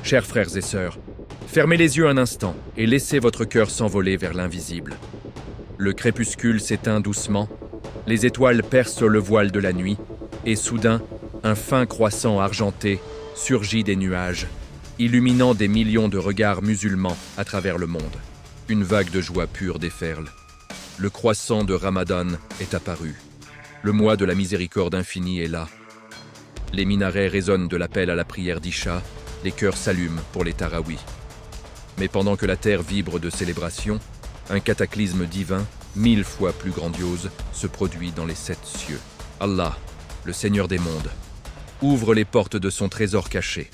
Chers frères et sœurs, fermez les yeux un instant et laissez votre cœur s'envoler vers l'invisible. Le crépuscule s'éteint doucement, les étoiles percent le voile de la nuit, et soudain, un fin croissant argenté surgit des nuages, illuminant des millions de regards musulmans à travers le monde. Une vague de joie pure déferle. Le croissant de Ramadan est apparu. Le mois de la miséricorde infinie est là. Les minarets résonnent de l'appel à la prière d'Isha, les cœurs s'allument pour les tarawis. Mais pendant que la terre vibre de célébration, un cataclysme divin, 1000 fois plus grandiose, se produit dans les 7 cieux. Allah, le Seigneur des mondes, ouvre les portes de son trésor caché.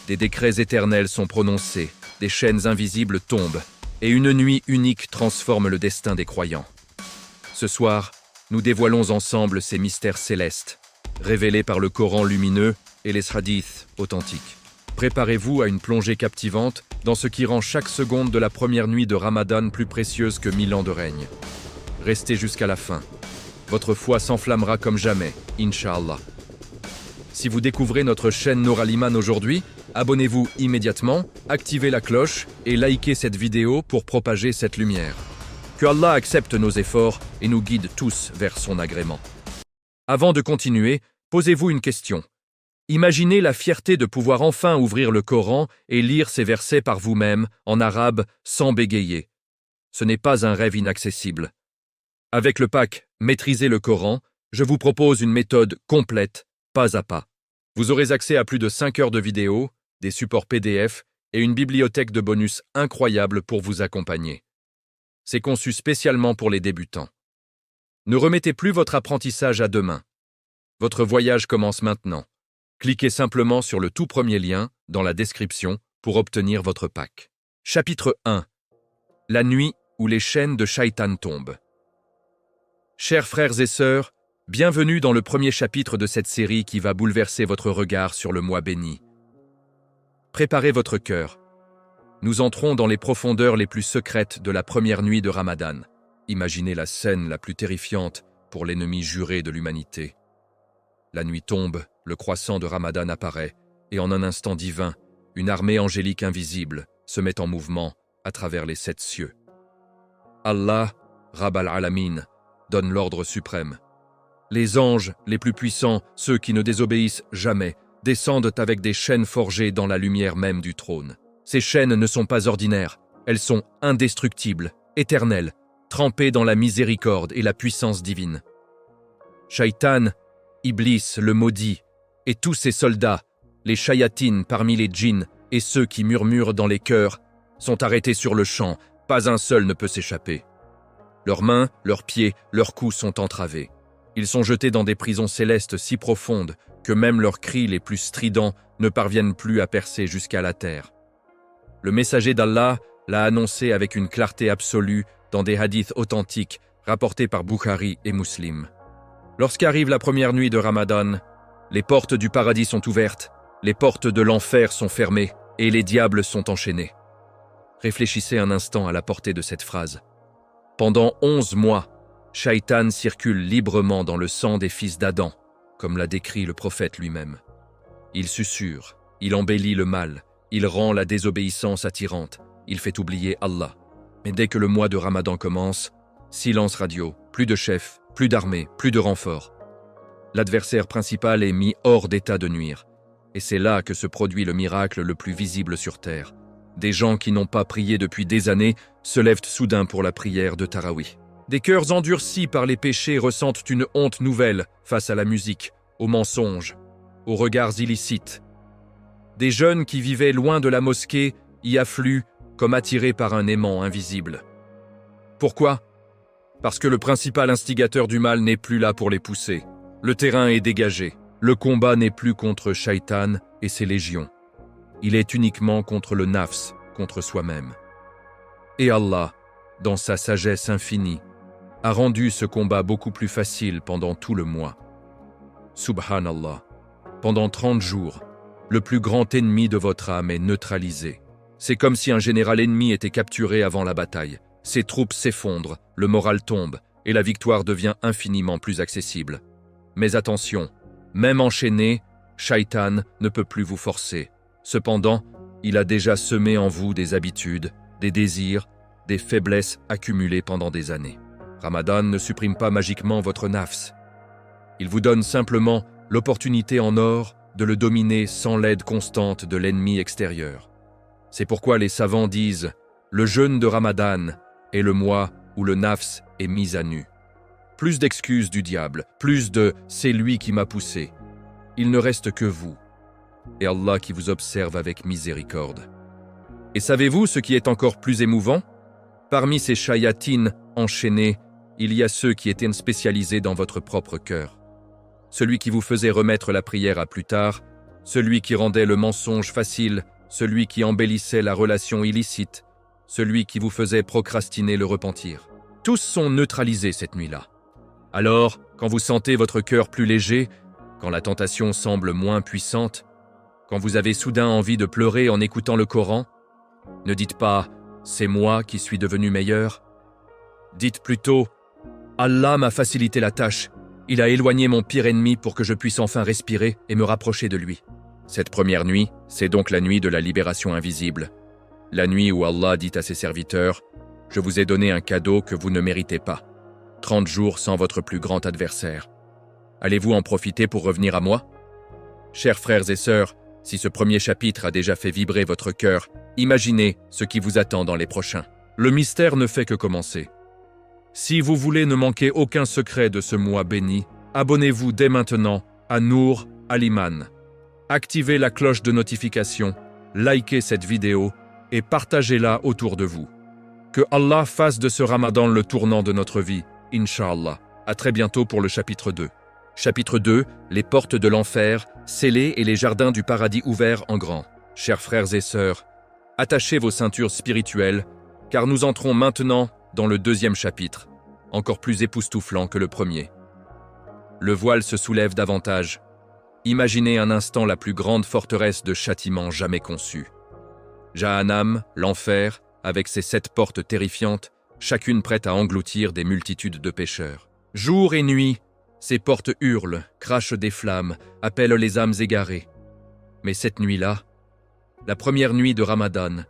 Des décrets éternels sont prononcés, des chaînes invisibles tombent, et une nuit unique transforme le destin des croyants. Ce soir, nous dévoilons ensemble ces mystères célestes, révélés par le Coran lumineux et les hadiths authentiques. Préparez-vous à une plongée captivante dans ce qui rend chaque seconde de la première nuit de Ramadan plus précieuse que 1000 ans de règne. Restez jusqu'à la fin. Votre foi s'enflammera comme jamais, Inch'Allah. Si vous découvrez notre chaîne Nour Al-Iman aujourd'hui, abonnez-vous immédiatement, activez la cloche et likez cette vidéo pour propager cette lumière. Que Allah accepte nos efforts et nous guide tous vers son agrément. Avant de continuer, posez-vous une question. Imaginez la fierté de pouvoir enfin ouvrir le Coran et lire ces versets par vous-même, en arabe, sans bégayer. Ce n'est pas un rêve inaccessible. Avec le pack « Maîtriser le Coran », je vous propose une méthode complète, pas à pas. Vous aurez accès à plus de 5 heures de vidéos, des supports PDF et une bibliothèque de bonus incroyable pour vous accompagner. C'est conçu spécialement pour les débutants. Ne remettez plus votre apprentissage à demain. Votre voyage commence maintenant. Cliquez simplement sur le tout premier lien dans la description pour obtenir votre pack. Chapitre 1. La nuit où les chaînes de Shaitan tombent. Chers frères et sœurs, bienvenue dans le premier chapitre de cette série qui va bouleverser votre regard sur le mois béni. Préparez votre cœur. Nous entrons dans les profondeurs les plus secrètes de la première nuit de Ramadan. Imaginez la scène la plus terrifiante pour l'ennemi juré de l'humanité. La nuit tombe, le croissant de Ramadan apparaît, et en un instant divin, une armée angélique invisible se met en mouvement à travers les 7 cieux. Allah, Rabb al-Alamin, donne l'ordre suprême. Les anges, les plus puissants, ceux qui ne désobéissent jamais, descendent avec des chaînes forgées dans la lumière même du trône. Ces chaînes ne sont pas ordinaires, elles sont indestructibles, éternelles, trempées dans la miséricorde et la puissance divine. Shaitan, Iblis, le maudit, et tous ses soldats, les shayatines parmi les djinns et ceux qui murmurent dans les cœurs, sont arrêtés sur le champ, pas un seul ne peut s'échapper. Leurs mains, leurs pieds, leurs coups sont entravés. Ils sont jetés dans des prisons célestes si profondes que même leurs cris les plus stridents ne parviennent plus à percer jusqu'à la terre. Le messager d'Allah l'a annoncé avec une clarté absolue dans des hadiths authentiques rapportés par Bukhari et Muslim. Lorsqu'arrive la première nuit de Ramadan, les portes du paradis sont ouvertes, les portes de l'enfer sont fermées et les diables sont enchaînés. Réfléchissez un instant à la portée de cette phrase. Pendant 11 mois, Shaitan circule librement dans le sang des fils d'Adam, comme l'a décrit le prophète lui-même. Il susurre, il embellit le mal, il rend la désobéissance attirante, il fait oublier Allah. Mais dès que le mois de Ramadan commence, silence radio, plus de chefs, plus d'armée, plus de renforts. L'adversaire principal est mis hors d'état de nuire. Et c'est là que se produit le miracle le plus visible sur terre. Des gens qui n'ont pas prié depuis des années se lèvent soudain pour la prière de Tarawih. Des cœurs endurcis par les péchés ressentent une honte nouvelle face à la musique, aux mensonges, aux regards illicites. Des jeunes qui vivaient loin de la mosquée y affluent comme attirés par un aimant invisible. Pourquoi ? Parce que le principal instigateur du mal n'est plus là pour les pousser. Le terrain est dégagé. Le combat n'est plus contre Shaitan et ses légions. Il est uniquement contre le nafs, contre soi-même. Et Allah, dans sa sagesse infinie, a rendu ce combat beaucoup plus facile pendant tout le mois. Subhanallah, pendant 30 jours, le plus grand ennemi de votre âme est neutralisé. C'est comme si un général ennemi était capturé avant la bataille. Ses troupes s'effondrent, le moral tombe, et la victoire devient infiniment plus accessible. Mais attention, même enchaîné, Shaitan ne peut plus vous forcer. Cependant, il a déjà semé en vous des habitudes, des désirs, des faiblesses accumulées pendant des années. Ramadan ne supprime pas magiquement votre nafs. Il vous donne simplement l'opportunité en or de le dominer sans l'aide constante de l'ennemi extérieur. C'est pourquoi les savants disent « le jeûne de Ramadan est le mois où le nafs est mis à nu ». Plus d'excuses du diable, plus de « c'est lui qui m'a poussé ». Il ne reste que vous, et Allah qui vous observe avec miséricorde. Et savez-vous ce qui est encore plus émouvant? Parmi ces shayatines enchaînées, il y a ceux qui étaient spécialisés dans votre propre cœur. Celui qui vous faisait remettre la prière à plus tard, celui qui rendait le mensonge facile, celui qui embellissait la relation illicite, celui qui vous faisait procrastiner le repentir. Tous sont neutralisés cette nuit-là. Alors, quand vous sentez votre cœur plus léger, quand la tentation semble moins puissante, quand vous avez soudain envie de pleurer en écoutant le Coran, ne dites pas « c'est moi qui suis devenu meilleur ». Dites plutôt « Allah m'a facilité la tâche, il a éloigné mon pire ennemi pour que je puisse enfin respirer et me rapprocher de lui ». Cette première nuit, c'est donc la nuit de la libération invisible. La nuit où Allah dit à ses serviteurs « Je vous ai donné un cadeau que vous ne méritez pas. 30 jours sans votre plus grand adversaire. Allez-vous en profiter pour revenir à moi ?» Chers frères et sœurs, si ce premier chapitre a déjà fait vibrer votre cœur, imaginez ce qui vous attend dans les prochains. Le mystère ne fait que commencer. Si vous voulez ne manquer aucun secret de ce mois béni, abonnez-vous dès maintenant à Nour Al-Iman. Activez la cloche de notification, likez cette vidéo et partagez-la autour de vous. Que Allah fasse de ce Ramadan le tournant de notre vie, Inch'Allah. À très bientôt pour le chapitre 2. Chapitre 2, les portes de l'enfer, scellées et les jardins du paradis ouverts en grand. Chers frères et sœurs, attachez vos ceintures spirituelles, car nous entrons maintenant dans le deuxième chapitre, encore plus époustouflant que le premier. Le voile se soulève davantage. Imaginez un instant la plus grande forteresse de châtiment jamais conçue. Jahannam, l'enfer, avec ses 7 portes terrifiantes, chacune prête à engloutir des multitudes de pécheurs. Jour et nuit, ces portes hurlent, crachent des flammes, appellent les âmes égarées. Mais cette nuit-là, la première nuit de Ramadan,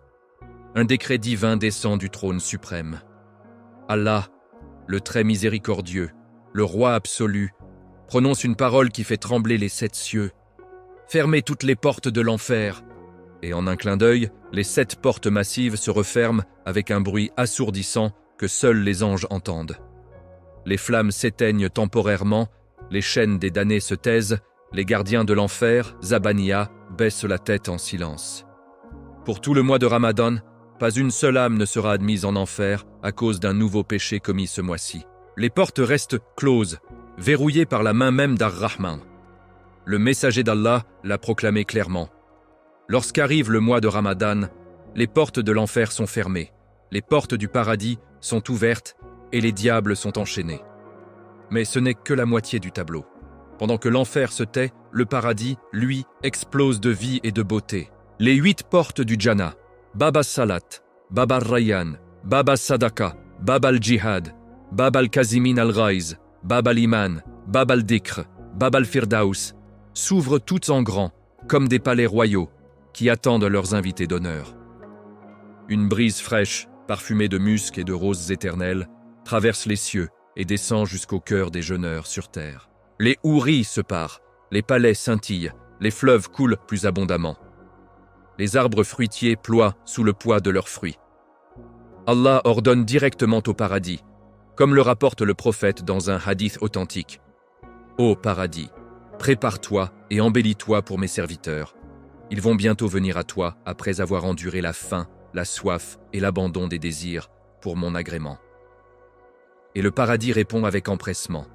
un décret divin descend du trône suprême. Allah, le très miséricordieux, le roi absolu, prononce une parole qui fait trembler les 7 cieux. Fermez toutes les portes de l'enfer. Et en un clin d'œil, les 7 portes massives se referment avec un bruit assourdissant que seuls les anges entendent. Les flammes s'éteignent temporairement, les chaînes des damnés se taisent, les gardiens de l'enfer, Zabaniya, baissent la tête en silence. Pour tout le mois de Ramadan, pas une seule âme ne sera admise en enfer à cause d'un nouveau péché commis ce mois-ci. Les portes restent closes, verrouillées par la main même d'Ar-Rahman. Le messager d'Allah l'a proclamé clairement. Lorsqu'arrive le mois de Ramadan, les portes de l'enfer sont fermées, les portes du paradis sont ouvertes et les diables sont enchaînés. Mais ce n'est que la moitié du tableau. Pendant que l'enfer se tait, le paradis, lui, explose de vie et de beauté. Les 8 portes du Jannah, Bab al-Salat, Bab al-Rayyan, Bab al-Sadaka, Bab al-Jihad, Bab al-Kazimin al-Ghaiz, Bab al-Iman, Bab al-Dikr, Bab al-Firdaus, s'ouvrent toutes en grand, comme des palais royaux, qui attendent leurs invités d'honneur. Une brise fraîche, parfumée de musc et de roses éternelles, traverse les cieux et descend jusqu'au cœur des jeûneurs sur terre. Les houris se parent, les palais scintillent, les fleuves coulent plus abondamment. Les arbres fruitiers ploient sous le poids de leurs fruits. Allah ordonne directement au paradis, comme le rapporte le prophète dans un hadith authentique. « Ô paradis, prépare-toi et embellis-toi pour mes serviteurs. Ils vont bientôt venir à toi après avoir enduré la faim, la soif et l'abandon des désirs pour mon agrément. » Et le paradis répond avec empressement.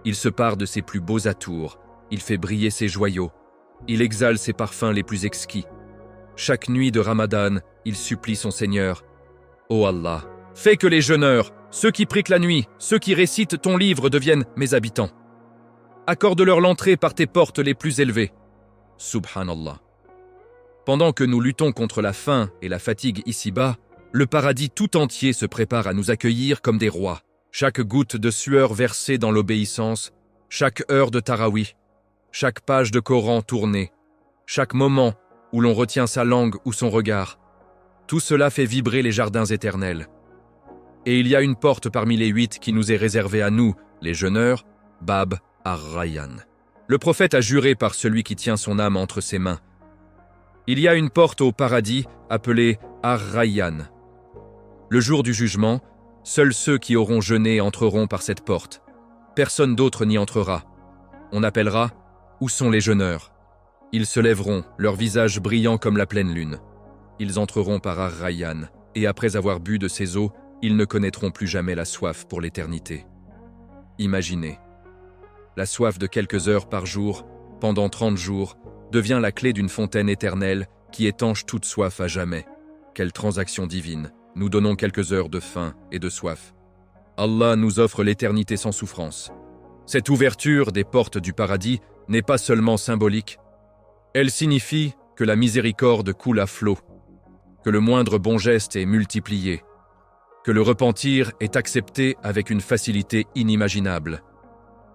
Il se pare de ses plus beaux atours, il fait briller ses joyaux, il exhale ses parfums les plus exquis. Chaque nuit de Ramadan, il supplie son Seigneur. « Ô Allah, fais que les jeûneurs, ceux qui prient la nuit, ceux qui récitent ton livre deviennent mes habitants. Accorde-leur l'entrée par tes portes les plus élevées. » Subhanallah. Pendant que nous luttons contre la faim et la fatigue ici-bas, le paradis tout entier se prépare à nous accueillir comme des rois. Chaque goutte de sueur versée dans l'obéissance, chaque heure de tarawih, chaque page de Coran tournée, chaque moment où l'on retient sa langue ou son regard. Tout cela fait vibrer les jardins éternels. Et il y a une porte parmi les 8 qui nous est réservée à nous, les jeûneurs, Bab ar-Rayyan. Le prophète a juré par celui qui tient son âme entre ses mains. Il y a une porte au paradis appelée ar-Rayyan. Le jour du jugement, seuls ceux qui auront jeûné entreront par cette porte. Personne d'autre n'y entrera. On appellera « Où sont les jeûneurs ?» Ils se lèveront, leurs visages brillants comme la pleine lune. Ils entreront par ar-Rayyan, et après avoir bu de ces eaux, ils ne connaîtront plus jamais la soif pour l'éternité. Imaginez. La soif de quelques heures par jour, pendant 30 jours, devient la clé d'une fontaine éternelle qui étanche toute soif à jamais. Quelle transaction divine! Nous donnons quelques heures de faim et de soif. Allah nous offre l'éternité sans souffrance. Cette ouverture des portes du paradis n'est pas seulement symbolique. Elle signifie que la miséricorde coule à flot, que le moindre bon geste est multiplié, que le repentir est accepté avec une facilité inimaginable,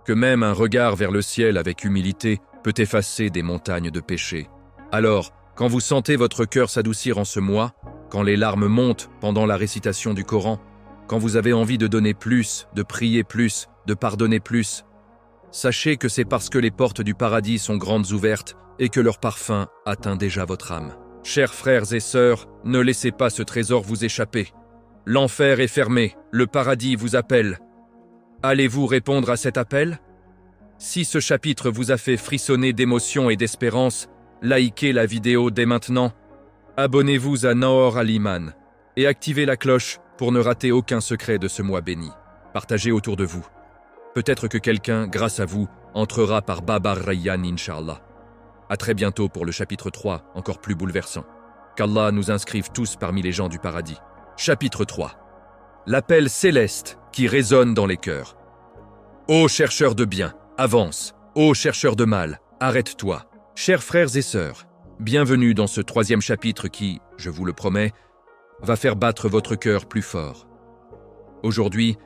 que même un regard vers le ciel avec humilité peut effacer des montagnes de péché. Alors, quand vous sentez votre cœur s'adoucir en ce mois, quand les larmes montent pendant la récitation du Coran, quand vous avez envie de donner plus, de prier plus, de pardonner plus, sachez que c'est parce que les portes du paradis sont grandes ouvertes et que leur parfum atteint déjà votre âme. Chers frères et sœurs, ne laissez pas ce trésor vous échapper. L'enfer est fermé, le paradis vous appelle. Allez-vous répondre à cet appel? Si ce chapitre vous a fait frissonner d'émotion et d'espérance, likez la vidéo dès maintenant. Abonnez-vous à Noor Al-Iman et activez la cloche pour ne rater aucun secret de ce mois béni. Partagez autour de vous. Peut-être que quelqu'un, grâce à vous, entrera par Bab ar-Rayyan, Inch'Allah. À très bientôt pour le chapitre 3, encore plus bouleversant. Qu'Allah nous inscrive tous parmi les gens du paradis. Chapitre 3. L'appel céleste qui résonne dans les cœurs. Ô chercheur de bien, avance. Ô chercheur de mal, arrête-toi. Chers frères et sœurs, bienvenue dans ce 3e chapitre qui, je vous le promets, va faire battre votre cœur plus fort. Aujourd'hui,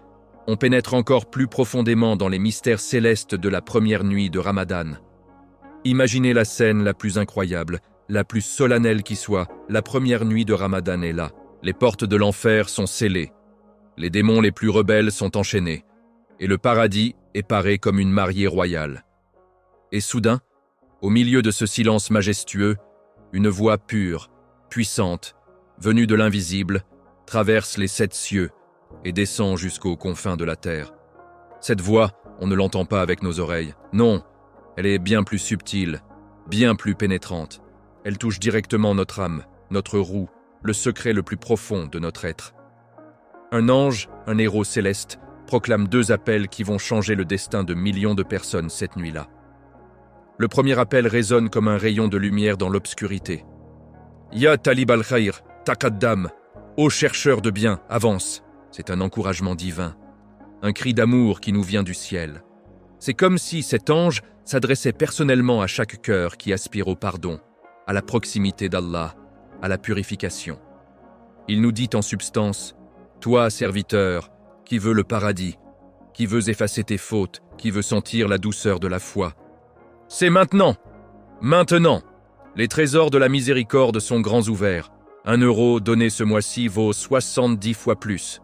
on pénètre encore plus profondément dans les mystères célestes de la première nuit de Ramadan. Imaginez la scène la plus incroyable, la plus solennelle qui soit, la première nuit de Ramadan est là. Les portes de l'enfer sont scellées, les démons les plus rebelles sont enchaînés, et le paradis est paré comme une mariée royale. Et soudain, au milieu de ce silence majestueux, une voix pure, puissante, venue de l'invisible, traverse les 7 cieux et descend jusqu'aux confins de la terre. Cette voix, on ne l'entend pas avec nos oreilles. Non, elle est bien plus subtile, bien plus pénétrante. Elle touche directement notre âme, notre roue, le secret le plus profond de notre être. Un ange, un héros céleste, proclame 2 appels qui vont changer le destin de millions de personnes cette nuit-là. Le premier appel résonne comme un rayon de lumière dans l'obscurité. « Ya talib al-khayr, taqaddam » Ô chercheur de bien, avance. C'est un encouragement divin, un cri d'amour qui nous vient du ciel. C'est comme si cet ange s'adressait personnellement à chaque cœur qui aspire au pardon, à la proximité d'Allah, à la purification. Il nous dit en substance, « Toi, serviteur, qui veux le paradis, qui veux effacer tes fautes, qui veux sentir la douceur de la foi. C'est maintenant, maintenant. Les trésors de la miséricorde sont grands ouverts. 1 euro donné ce mois-ci vaut 70 fois plus.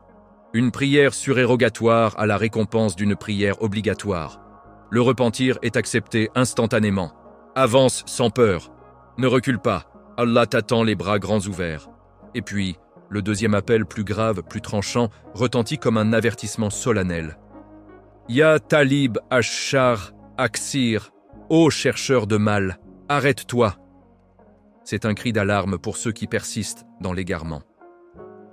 Une prière surérogatoire à la récompense d'une prière obligatoire. Le repentir est accepté instantanément. Avance sans peur. Ne recule pas. Allah t'attend les bras grands ouverts. Et puis, le deuxième appel plus grave, plus tranchant, retentit comme un avertissement solennel. Ya talib ash-shar aksir, ô chercheur de mal, arrête-toi. C'est un cri d'alarme pour ceux qui persistent dans l'égarement.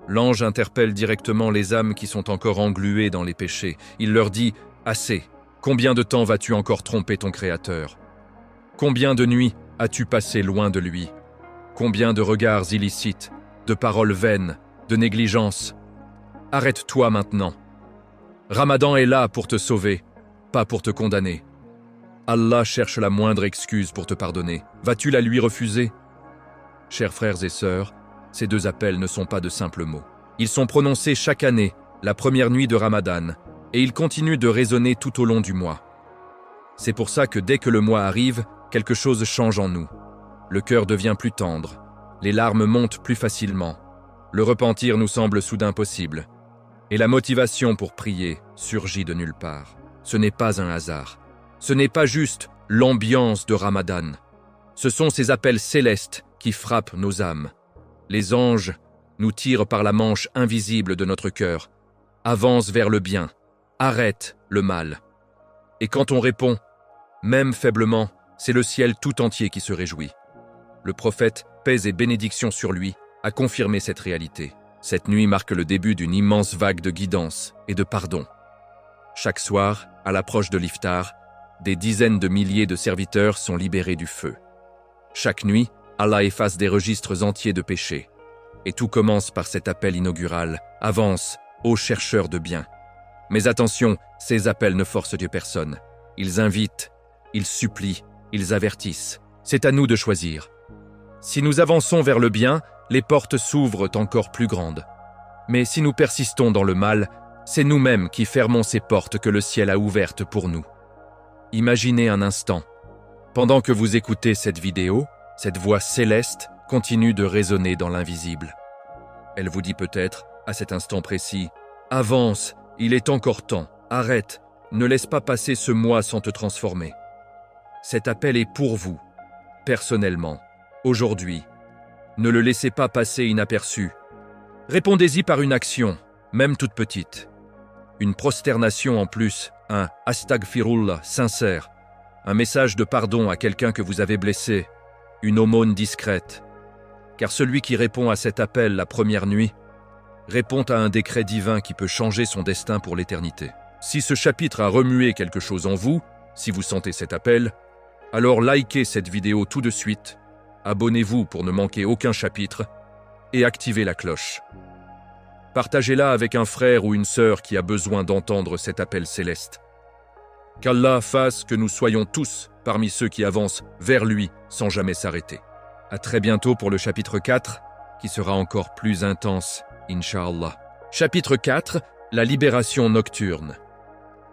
L'ange interpelle directement les âmes qui sont encore engluées dans les péchés. Il leur dit « Assez, combien de temps vas-tu encore tromper ton Créateur? Combien de nuits as-tu passé loin de lui? Combien de regards illicites, de paroles vaines, de négligence? Arrête-toi maintenant. Ramadan est là pour te sauver, pas pour te condamner. Allah cherche la moindre excuse pour te pardonner. Vas-tu la lui refuser? Chers frères et sœurs, ces 2 appels ne sont pas de simples mots. Ils sont prononcés chaque année, la première nuit de Ramadan, et ils continuent de résonner tout au long du mois. C'est pour ça que dès que le mois arrive, quelque chose change en nous. Le cœur devient plus tendre, les larmes montent plus facilement, le repentir nous semble soudain possible, et la motivation pour prier surgit de nulle part. Ce n'est pas un hasard, ce n'est pas juste l'ambiance de Ramadan, ce sont ces appels célestes qui frappent nos âmes. Les anges nous tirent par la manche invisible de notre cœur, avance vers le bien, arrête le mal. Et quand on répond, même faiblement, c'est le ciel tout entier qui se réjouit. Le prophète, paix et bénédiction sur lui, a confirmé cette réalité. Cette nuit marque le début d'une immense vague de guidance et de pardon. Chaque soir, à l'approche de l'iftar, des dizaines de milliers de serviteurs sont libérés du feu. Chaque nuit, Allah efface des registres entiers de péchés. Et tout commence par cet appel inaugural. Avance, ô chercheurs de bien. Mais attention, ces appels ne forcent Dieu personne. Ils invitent, ils supplient, ils avertissent. C'est à nous de choisir. Si nous avançons vers le bien, les portes s'ouvrent encore plus grandes. Mais si nous persistons dans le mal, c'est nous-mêmes qui fermons ces portes que le ciel a ouvertes pour nous. Imaginez un instant. Pendant que vous écoutez cette vidéo, cette voix céleste continue de résonner dans l'invisible. Elle vous dit peut-être, à cet instant précis, « Avance, il est encore temps, arrête, ne laisse pas passer ce mois sans te transformer. » Cet appel est pour vous, personnellement, aujourd'hui. Ne le laissez pas passer inaperçu. Répondez-y par une action, même toute petite. Une prosternation en plus, un « Astagfirullah » sincère, un message de pardon à quelqu'un que vous avez blessé, une aumône discrète. Car celui qui répond à cet appel la première nuit répond à un décret divin qui peut changer son destin pour l'éternité. Si ce chapitre a remué quelque chose en vous, si vous sentez cet appel, alors likez cette vidéo tout de suite, abonnez-vous pour ne manquer aucun chapitre et activez la cloche. Partagez-la avec un frère ou une sœur qui a besoin d'entendre cet appel céleste. Qu'Allah fasse que nous soyons tous parmi ceux qui avancent vers lui sans jamais s'arrêter. À très bientôt pour le chapitre 4, qui sera encore plus intense, Inch'Allah. Chapitre 4, la libération nocturne.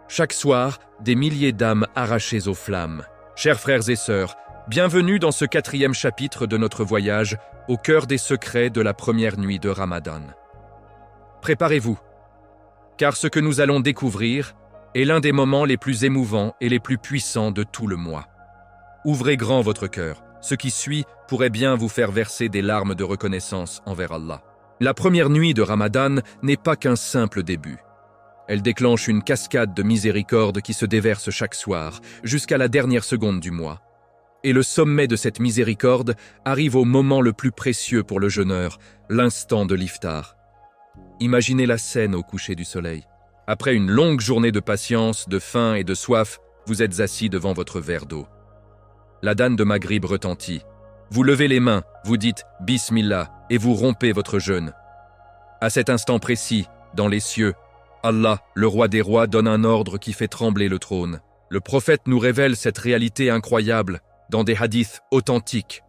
Chaque soir, des milliers d'âmes arrachées aux flammes. Chers frères et sœurs, bienvenue dans ce 4e chapitre de notre voyage au cœur des secrets de la première nuit de Ramadan. Préparez-vous, car ce que nous allons découvrir est l'un des moments les plus émouvants et les plus puissants de tout le mois. Ouvrez grand votre cœur. Ce qui suit pourrait bien vous faire verser des larmes de reconnaissance envers Allah. La première nuit de Ramadan n'est pas qu'un simple début. Elle déclenche une cascade de miséricorde qui se déverse chaque soir, jusqu'à la dernière seconde du mois. Et le sommet de cette miséricorde arrive au moment le plus précieux pour le jeûneur, l'instant de l'iftar. Imaginez la scène au coucher du soleil. Après une longue journée de patience, de faim et de soif, vous êtes assis devant votre verre d'eau. L'adhan de Maghrib retentit. Vous levez les mains, vous dites « Bismillah » et vous rompez votre jeûne. À cet instant précis, dans les cieux, Allah, le roi des rois, donne un ordre qui fait trembler le trône. Le prophète nous révèle cette réalité incroyable dans des hadiths authentiques.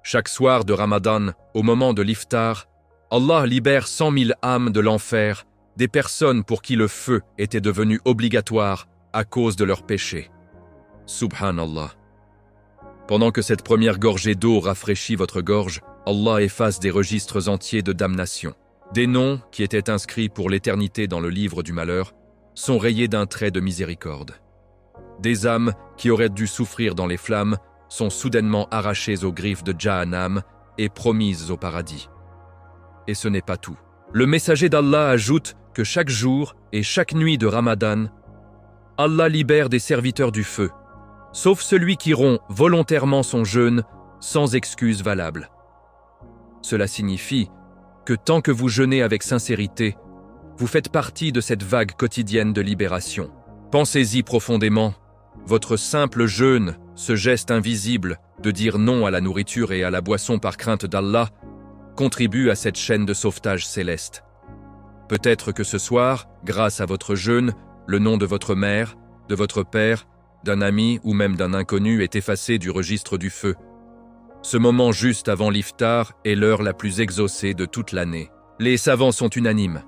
Chaque soir de Ramadan, au moment de l'iftar, Allah libère 100 000 âmes de l'enfer, des personnes pour qui le feu était devenu obligatoire à cause de leurs péchés. Subhanallah. Pendant que cette première gorgée d'eau rafraîchit votre gorge, Allah efface des registres entiers de damnation. Des noms, qui étaient inscrits pour l'éternité dans le livre du malheur, sont rayés d'un trait de miséricorde. Des âmes, qui auraient dû souffrir dans les flammes, sont soudainement arrachées aux griffes de Jahannam et promises au paradis. Et ce n'est pas tout. Le messager d'Allah ajoute que chaque jour et chaque nuit de Ramadan, Allah libère des serviteurs du feu, sauf celui qui rompt volontairement son jeûne sans excuse valable. Cela signifie que tant que vous jeûnez avec sincérité, vous faites partie de cette vague quotidienne de libération. Pensez-y profondément. Votre simple jeûne, ce geste invisible de dire non à la nourriture et à la boisson par crainte d'Allah, contribue à cette chaîne de sauvetage céleste. Peut-être que ce soir, grâce à votre jeûne, le nom de votre mère, de votre père, d'un ami ou même d'un inconnu est effacé du registre du feu. Ce moment juste avant l'iftar est l'heure la plus exaucée de toute l'année. Les savants sont unanimes.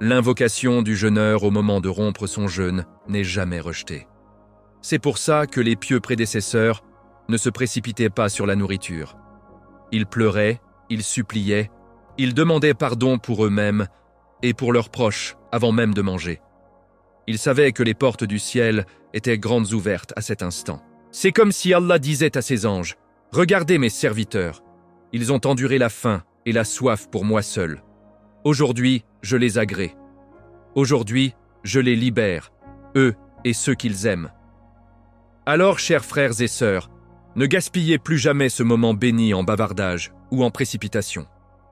L'invocation du jeûneur au moment de rompre son jeûne n'est jamais rejetée. C'est pour ça que les pieux prédécesseurs ne se précipitaient pas sur la nourriture. Ils pleuraient, ils suppliaient, ils demandaient pardon pour eux-mêmes et pour leurs proches avant même de manger. Ils savaient que les portes du ciel étaient grandes ouvertes à cet instant. C'est comme si Allah disait à ses anges, « Regardez mes serviteurs, ils ont enduré la faim et la soif pour moi seul. Aujourd'hui, je les agrée. Aujourd'hui, je les libère, eux et ceux qu'ils aiment. » Alors, chers frères et sœurs, ne gaspillez plus jamais ce moment béni en bavardage ou en précipitation.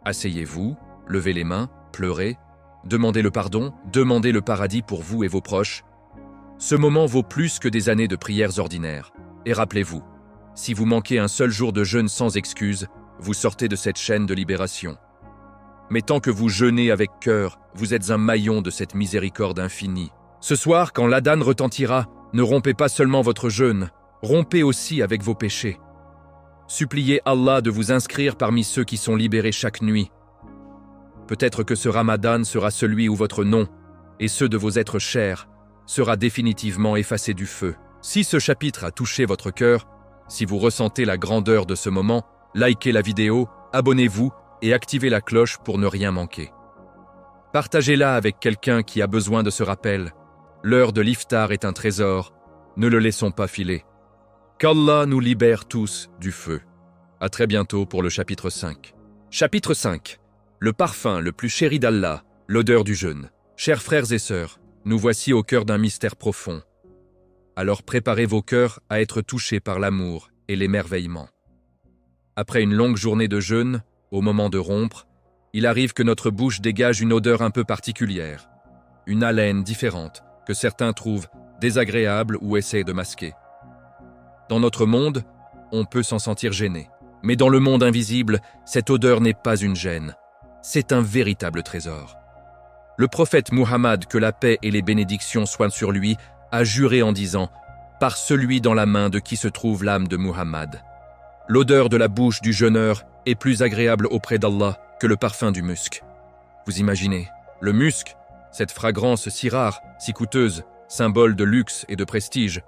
Asseyez-vous, levez les mains, pleurez, demandez le pardon, demandez le paradis pour vous et vos proches. Ce moment vaut plus que des années de prières ordinaires. Et rappelez-vous, si vous manquez un seul jour de jeûne sans excuse, vous sortez de cette chaîne de libération. Mais tant que vous jeûnez avec cœur, vous êtes un maillon de cette miséricorde infinie. Ce soir, quand l'adhan retentira, ne rompez pas seulement votre jeûne, rompez aussi avec vos péchés. Suppliez Allah de vous inscrire parmi ceux qui sont libérés chaque nuit. Peut-être que ce Ramadan sera celui où votre nom, et ceux de vos êtres chers, sera définitivement effacé du feu. Si ce chapitre a touché votre cœur, si vous ressentez la grandeur de ce moment, likez la vidéo, abonnez-vous et activez la cloche pour ne rien manquer. Partagez-la avec quelqu'un qui a besoin de ce rappel. L'heure de l'iftar est un trésor, ne le laissons pas filer. Qu'Allah nous libère tous du feu. À très bientôt pour le chapitre 5. Chapitre 5. Le parfum le plus chéri d'Allah, l'odeur du jeûne. Chers frères et sœurs, nous voici au cœur d'un mystère profond. Alors préparez vos cœurs à être touchés par l'amour et l'émerveillement. Après une longue journée de jeûne, au moment de rompre, il arrive que notre bouche dégage une odeur un peu particulière, une haleine différente que certains trouvent désagréable ou essaient de masquer. Dans notre monde, on peut s'en sentir gêné. Mais dans le monde invisible, cette odeur n'est pas une gêne. C'est un véritable trésor. Le prophète Muhammad, que la paix et les bénédictions soient sur lui, a juré en disant « Par celui dans la main de qui se trouve l'âme de Muhammad ». L'odeur de la bouche du jeûneur est plus agréable auprès d'Allah que le parfum du musc. Vous imaginez, le musc, cette fragrance si rare, si coûteuse, symbole de luxe et de prestige,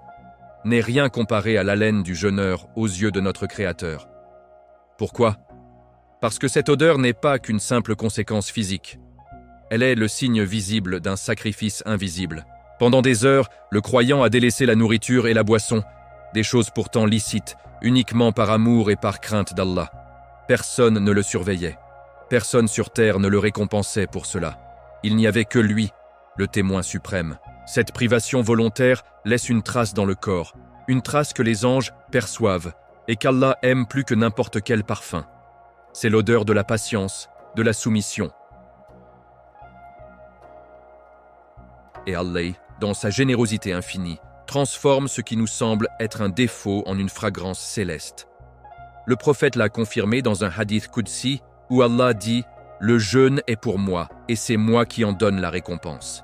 n'est rien comparé à l'haleine du jeûneur aux yeux de notre Créateur. Pourquoi ? Parce que cette odeur n'est pas qu'une simple conséquence physique. Elle est le signe visible d'un sacrifice invisible. Pendant des heures, le croyant a délaissé la nourriture et la boisson, des choses pourtant licites, uniquement par amour et par crainte d'Allah. Personne ne le surveillait. Personne sur terre ne le récompensait pour cela. Il n'y avait que lui, le témoin suprême. Cette privation volontaire laisse une trace dans le corps, une trace que les anges perçoivent et qu'Allah aime plus que n'importe quel parfum. C'est l'odeur de la patience, de la soumission. Et Allah, dans sa générosité infinie, transforme ce qui nous semble être un défaut en une fragrance céleste. Le prophète l'a confirmé dans un hadith qudsi où Allah dit « Le jeûne est pour moi et c'est moi qui en donne la récompense ».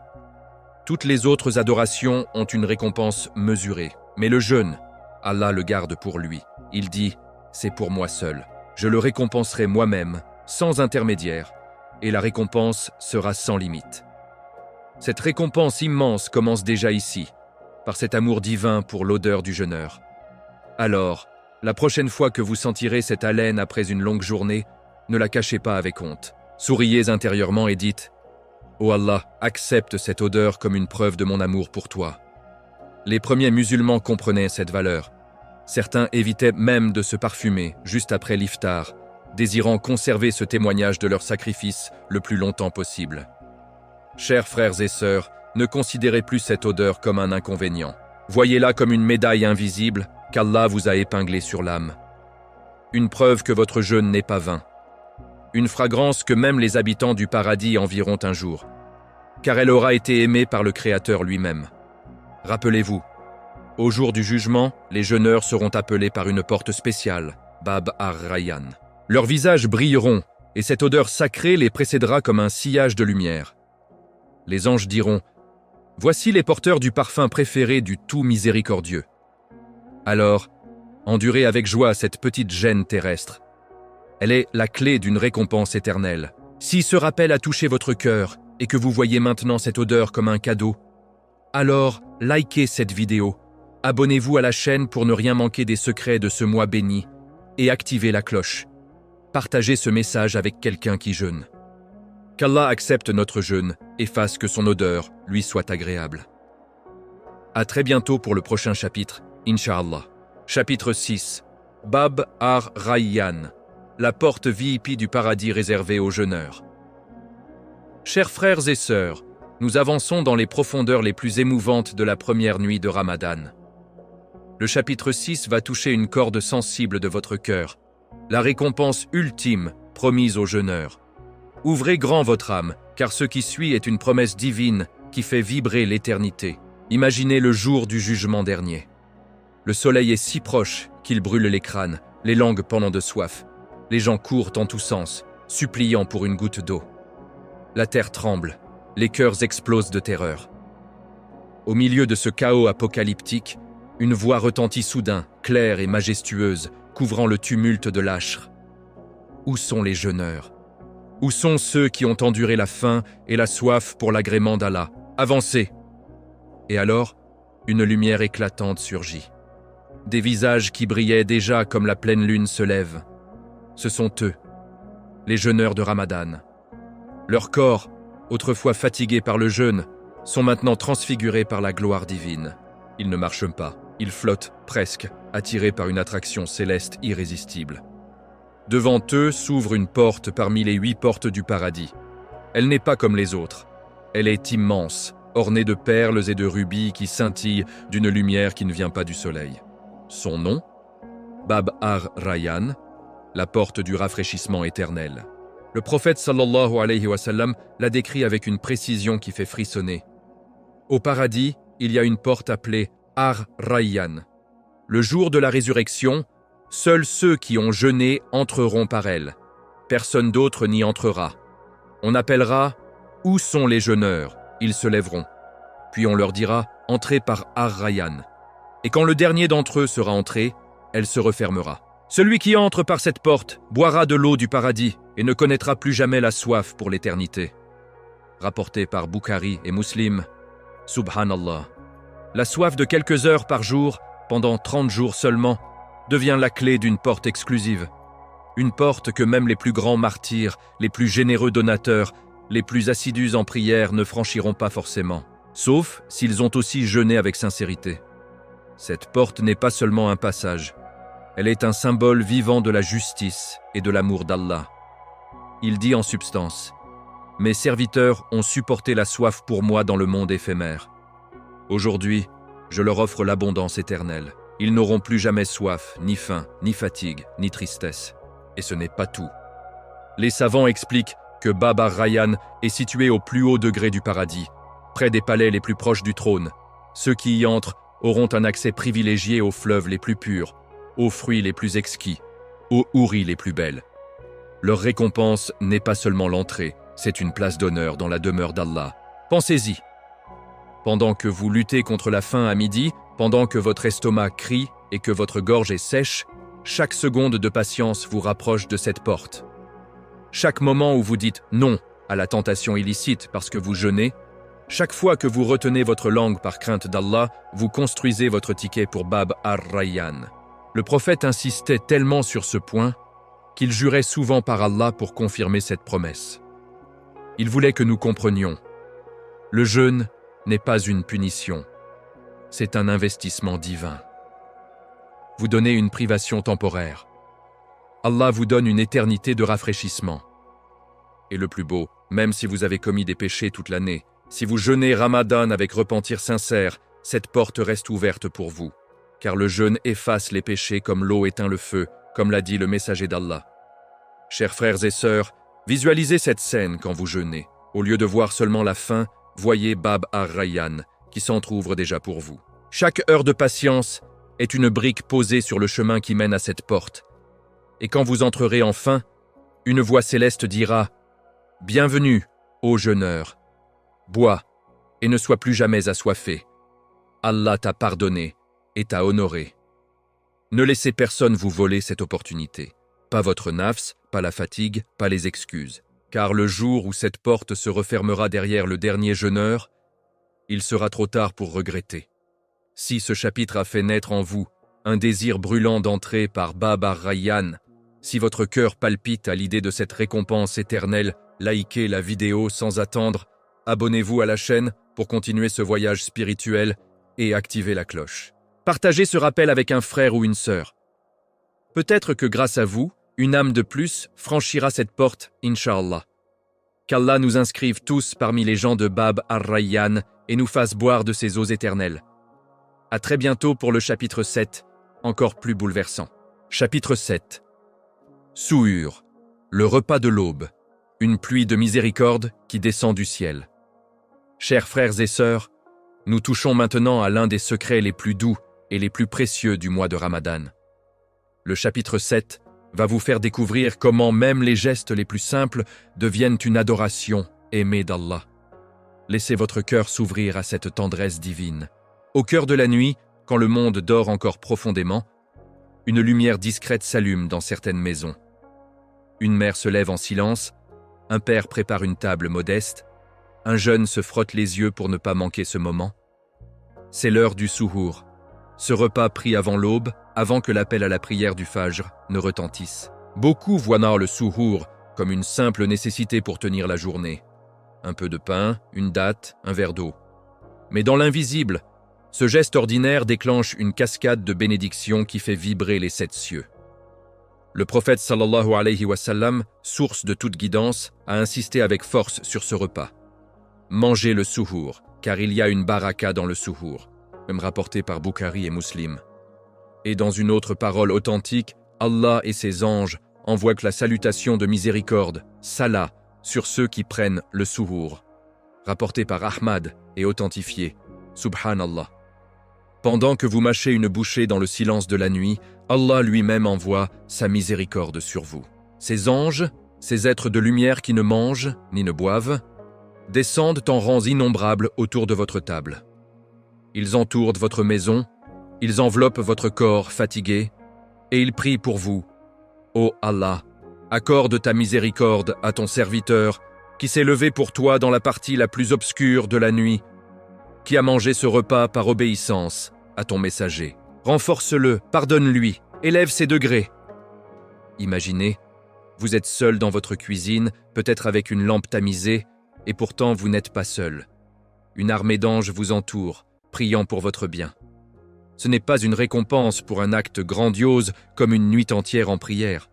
Toutes les autres adorations ont une récompense mesurée, mais le jeûne, Allah le garde pour lui. Il dit « C'est pour moi seul. Je le récompenserai moi-même, sans intermédiaire, et la récompense sera sans limite. » Cette récompense immense commence déjà ici, par cet amour divin pour l'odeur du jeûneur. Alors, la prochaine fois que vous sentirez cette haleine après une longue journée, ne la cachez pas avec honte. Souriez intérieurement et dites « Oh Allah, accepte cette odeur comme une preuve de mon amour pour toi. » Les premiers musulmans comprenaient cette valeur. Certains évitaient même de se parfumer juste après l'iftar, désirant conserver ce témoignage de leur sacrifice le plus longtemps possible. Chers frères et sœurs, ne considérez plus cette odeur comme un inconvénient. Voyez-la comme une médaille invisible qu'Allah vous a épinglée sur l'âme. Une preuve que votre jeûne n'est pas vain. Une fragrance que même les habitants du paradis envieront un jour, car elle aura été aimée par le Créateur lui-même. Rappelez-vous, au jour du jugement, les jeûneurs seront appelés par une porte spéciale, Bab ar-Rayyan. Leurs visages brilleront, et cette odeur sacrée les précédera comme un sillage de lumière. Les anges diront « Voici les porteurs du parfum préféré du tout miséricordieux. » Alors, endurez avec joie cette petite gêne terrestre. Elle est la clé d'une récompense éternelle. Si ce rappel a touché votre cœur et que vous voyez maintenant cette odeur comme un cadeau, alors likez cette vidéo, Abonnez-vous à la chaîne pour ne rien manquer des secrets de ce mois béni et activez la cloche. Partagez ce message avec quelqu'un qui jeûne. Qu'Allah accepte notre jeûne et fasse que son odeur lui soit agréable. À très bientôt pour le prochain chapitre, Inch'Allah. Chapitre 6. Bab ar-Rayyan, la porte VIP du paradis réservée aux jeûneurs. Chers frères et sœurs, nous avançons dans les profondeurs les plus émouvantes de la première nuit de Ramadan. Le chapitre 6 va toucher une corde sensible de votre cœur, la récompense ultime promise aux jeûneurs. Ouvrez grand votre âme, car ce qui suit est une promesse divine qui fait vibrer l'éternité. Imaginez le jour du jugement dernier. Le soleil est si proche qu'il brûle les crânes, les langues pendant de soif. Les gens courent en tous sens, suppliant pour une goutte d'eau. La terre tremble, les cœurs explosent de terreur. Au milieu de ce chaos apocalyptique, une voix retentit soudain, claire et majestueuse, couvrant le tumulte de l'Ashr. Où sont les jeûneurs? Où sont ceux qui ont enduré la faim et la soif pour l'agrément d'Allah? Avancez! Et alors, une lumière éclatante surgit. Des visages qui brillaient déjà comme la pleine lune se lève. Ce sont eux, les jeûneurs de Ramadan. Leurs corps, autrefois fatigués par le jeûne, sont maintenant transfigurés par la gloire divine. Ils ne marchent pas, ils flottent presque, attirés par une attraction céleste irrésistible. Devant eux s'ouvre une porte parmi les 8 portes du paradis. Elle n'est pas comme les autres. Elle est immense, ornée de perles et de rubis qui scintillent d'une lumière qui ne vient pas du soleil. Son nom? Bab ar-Rayyan, la porte du rafraîchissement éternel. Le prophète sallallahu alayhi wa sallam l'a décrit avec une précision qui fait frissonner. Au paradis, il y a une porte appelée ar-Rayyan. Le jour de la résurrection, seuls ceux qui ont jeûné entreront par elle. Personne d'autre n'y entrera. On appellera « Où sont les jeûneurs ?» Ils se lèveront. Puis on leur dira « Entrez par ar-Rayyan ». Et quand le dernier d'entre eux sera entré, elle se refermera. Celui qui entre par cette porte boira de l'eau du paradis et ne connaîtra plus jamais la soif pour l'éternité. Rapporté par Bukhari et Muslim, Subhanallah. La soif de quelques heures par jour, pendant 30 jours seulement, devient la clé d'une porte exclusive. Une porte que même les plus grands martyrs, les plus généreux donateurs, les plus assidus en prière ne franchiront pas forcément, sauf s'ils ont aussi jeûné avec sincérité. Cette porte n'est pas seulement un passage, elle est un symbole vivant de la justice et de l'amour d'Allah. Il dit en substance « Mes serviteurs ont supporté la soif pour moi dans le monde éphémère. Aujourd'hui, je leur offre l'abondance éternelle. Ils n'auront plus jamais soif, ni faim, ni fatigue, ni tristesse. Et ce n'est pas tout. Les savants expliquent que Bab ar-Rayyan est situé au plus haut degré du paradis, près des palais les plus proches du trône. Ceux qui y entrent auront un accès privilégié aux fleuves les plus purs, aux fruits les plus exquis, aux houris les plus belles. Leur récompense n'est pas seulement l'entrée, c'est une place d'honneur dans la demeure d'Allah. Pensez-y. Pendant que vous luttez contre la faim à midi, pendant que votre estomac crie et que votre gorge est sèche, chaque seconde de patience vous rapproche de cette porte. Chaque moment où vous dites non à la tentation illicite parce que vous jeûnez, chaque fois que vous retenez votre langue par crainte d'Allah, vous construisez votre ticket pour Bab ar-Rayyan. Le prophète insistait tellement sur ce point qu'il jurait souvent par Allah pour confirmer cette promesse. Il voulait que nous comprenions. Le jeûne n'est pas une punition, c'est un investissement divin. Vous donnez une privation temporaire. Allah vous donne une éternité de rafraîchissement. Et le plus beau, même si vous avez commis des péchés toute l'année, si vous jeûnez Ramadan avec repentir sincère, cette porte reste ouverte pour vous. Car le jeûne efface les péchés comme l'eau éteint le feu, comme l'a dit le messager d'Allah. Chers frères et sœurs, visualisez cette scène quand vous jeûnez. Au lieu de voir seulement la faim, voyez Bab ar-Rayyan qui s'entr'ouvre déjà pour vous. Chaque heure de patience est une brique posée sur le chemin qui mène à cette porte. Et quand vous entrerez enfin, une voix céleste dira « Bienvenue, ô jeûneur, bois et ne sois plus jamais assoiffé. Allah t'a pardonné et t'a honoré. » Ne laissez personne vous voler cette opportunité. Pas votre nafs, pas la fatigue, pas les excuses. Car le jour où cette porte se refermera derrière le dernier jeûneur, il sera trop tard pour regretter. Si ce chapitre a fait naître en vous un désir brûlant d'entrer par Bab ar-Rayyan, si votre cœur palpite à l'idée de cette récompense éternelle, likez la vidéo sans attendre, abonnez-vous à la chaîne pour continuer ce voyage spirituel et activez la cloche. Partagez ce rappel avec un frère ou une sœur. Peut-être que grâce à vous, une âme de plus franchira cette porte, Inch'Allah. Qu'Allah nous inscrive tous parmi les gens de Bab ar-Rayyan et nous fasse boire de ses eaux éternelles. À très bientôt pour le chapitre 7, encore plus bouleversant. Chapitre 7. Souhur, le repas de l'aube, une pluie de miséricorde qui descend du ciel. Chers frères et sœurs, nous touchons maintenant à l'un des secrets les plus doux et les plus précieux du mois de Ramadan. Le chapitre 7 va vous faire découvrir comment même les gestes les plus simples deviennent une adoration aimée d'Allah. Laissez votre cœur s'ouvrir à cette tendresse divine. Au cœur de la nuit, quand le monde dort encore profondément, une lumière discrète s'allume dans certaines maisons. Une mère se lève en silence, un père prépare une table modeste, un jeune se frotte les yeux pour ne pas manquer ce moment. C'est l'heure du souhour, ce repas pris avant l'aube, avant que l'appel à la prière du Fajr ne retentisse. Beaucoup voient le souhour comme une simple nécessité pour tenir la journée. Un peu de pain, une date, un verre d'eau. Mais dans l'invisible, ce geste ordinaire déclenche une cascade de bénédictions qui fait vibrer les 7 cieux. Le prophète sallallahu alayhi wa sallam, source de toute guidance, a insisté avec force sur ce repas. Mangez le souhour, car il y a une baraka dans le souhour, même rapporté par Bukhari et Muslim. Et dans une autre parole authentique, Allah et ses anges envoient la salutation de miséricorde, salah, sur ceux qui prennent le souhour. Rapporté par Ahmad et authentifié, subhanallah. Pendant que vous mâchez une bouchée dans le silence de la nuit, Allah lui-même envoie sa miséricorde sur vous. Ces anges, ces êtres de lumière qui ne mangent ni ne boivent, descendent en rangs innombrables autour de votre table. Ils entourent votre maison, ils enveloppent votre corps fatigué, et ils prient pour vous. Ô Allah, accorde ta miséricorde à ton serviteur qui s'est levé pour toi dans la partie la plus obscure de la nuit, qui a mangé ce repas par obéissance à ton messager. Renforce-le, pardonne-lui, élève ses degrés. Imaginez, vous êtes seul dans votre cuisine, peut-être avec une lampe tamisée, et pourtant vous n'êtes pas seul. Une armée d'anges vous entoure, priant pour votre bien. Ce n'est pas une récompense pour un acte grandiose comme une nuit entière en prière.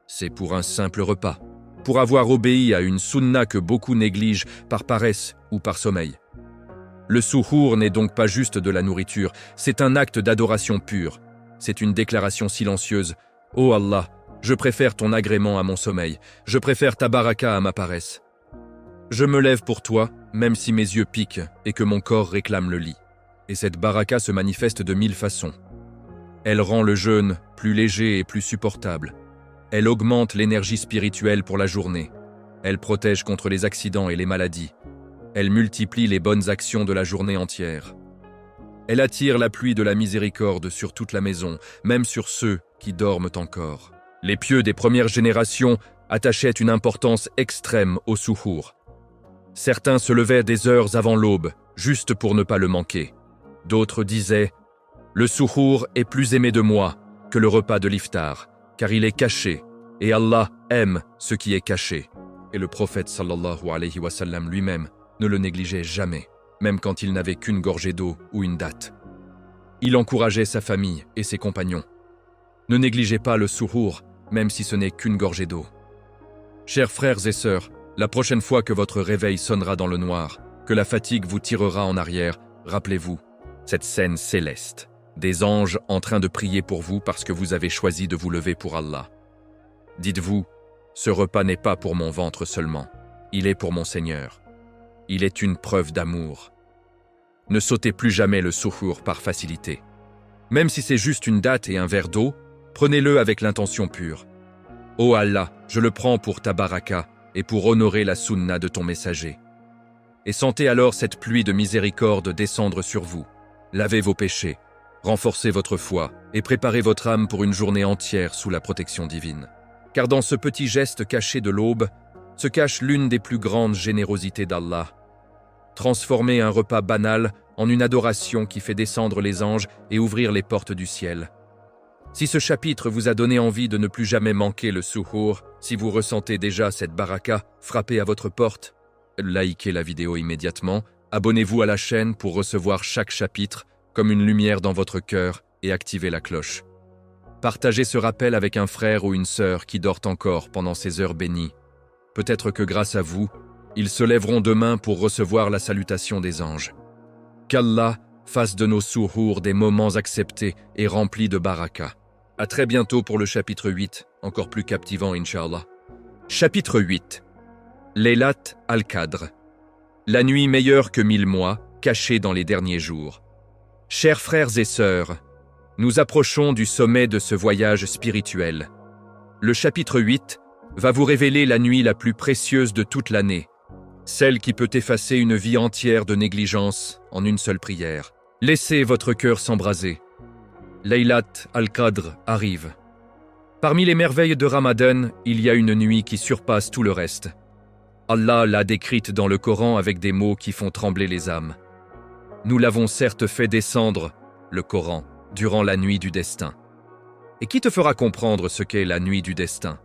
C'est pour un simple repas, pour avoir obéi à une sunna que beaucoup négligent par paresse ou par sommeil. Le souhour n'est donc pas juste de la nourriture, c'est un acte d'adoration pure. C'est une déclaration silencieuse. « Ô Allah, je préfère ton agrément à mon sommeil, je préfère ta baraka à ma paresse. Je me lève pour toi, même si mes yeux piquent et que mon corps réclame le lit. » Et cette baraka se manifeste de 1000 façons. Elle rend le jeûne plus léger et plus supportable. Elle augmente l'énergie spirituelle pour la journée. Elle protège contre les accidents et les maladies. Elle multiplie les bonnes actions de la journée entière. Elle attire la pluie de la miséricorde sur toute la maison, même sur ceux qui dorment encore. Les pieux des premières générations attachaient une importance extrême au souhour. Certains se levaient des heures avant l'aube, juste pour ne pas le manquer. D'autres disaient « Le souhour est plus aimé de moi que le repas de l'iftar, car il est caché, et Allah aime ce qui est caché. » Et le prophète sallallahu alayhi wa sallam lui-même ne le négligeait jamais, même quand il n'avait qu'une gorgée d'eau ou une date. Il encourageait sa famille et ses compagnons. Ne négligez pas le souhour, même si ce n'est qu'une gorgée d'eau. Chers frères et sœurs, la prochaine fois que votre réveil sonnera dans le noir, que la fatigue vous tirera en arrière, rappelez-vous cette scène céleste, des anges en train de prier pour vous parce que vous avez choisi de vous lever pour Allah. Dites-vous, ce repas n'est pas pour mon ventre seulement, il est pour mon Seigneur. Il est une preuve d'amour. Ne sautez plus jamais le souhour par facilité. Même si c'est juste une date et un verre d'eau, prenez-le avec l'intention pure. Ô Allah, je le prends pour ta baraka et pour honorer la sunna de ton messager. Et sentez alors cette pluie de miséricorde descendre sur vous. Lavez vos péchés, renforcez votre foi et préparez votre âme pour une journée entière sous la protection divine. Car dans ce petit geste caché de l'aube se cache l'une des plus grandes générosités d'Allah. Transformer un repas banal en une adoration qui fait descendre les anges et ouvrir les portes du ciel. Si ce chapitre vous a donné envie de ne plus jamais manquer le suhour, si vous ressentez déjà cette baraka frapper à votre porte, likez la vidéo immédiatement, abonnez-vous à la chaîne pour recevoir chaque chapitre comme une lumière dans votre cœur et activez la cloche. Partagez ce rappel avec un frère ou une sœur qui dort encore pendant ces heures bénies. Peut-être que grâce à vous, ils se lèveront demain pour recevoir la salutation des anges. Qu'Allah fasse de nos suhour des moments acceptés et remplis de baraka. À très bientôt pour le chapitre 8, encore plus captivant, Inch'Allah. Chapitre 8. Laylat al-Qadr. La nuit meilleure que 1000 mois, cachée dans les derniers jours. Chers frères et sœurs, nous approchons du sommet de ce voyage spirituel. Le chapitre 8 va vous révéler la nuit la plus précieuse de toute l'année, celle qui peut effacer une vie entière de négligence en une seule prière. Laissez votre cœur s'embraser. Laylat al-Qadr arrive. Parmi les merveilles de Ramadan, il y a une nuit qui surpasse tout le reste. Allah l'a décrite dans le Coran avec des mots qui font trembler les âmes. Nous l'avons certes fait descendre, le Coran, durant la nuit du destin. Et qui te fera comprendre ce qu'est la nuit du destin?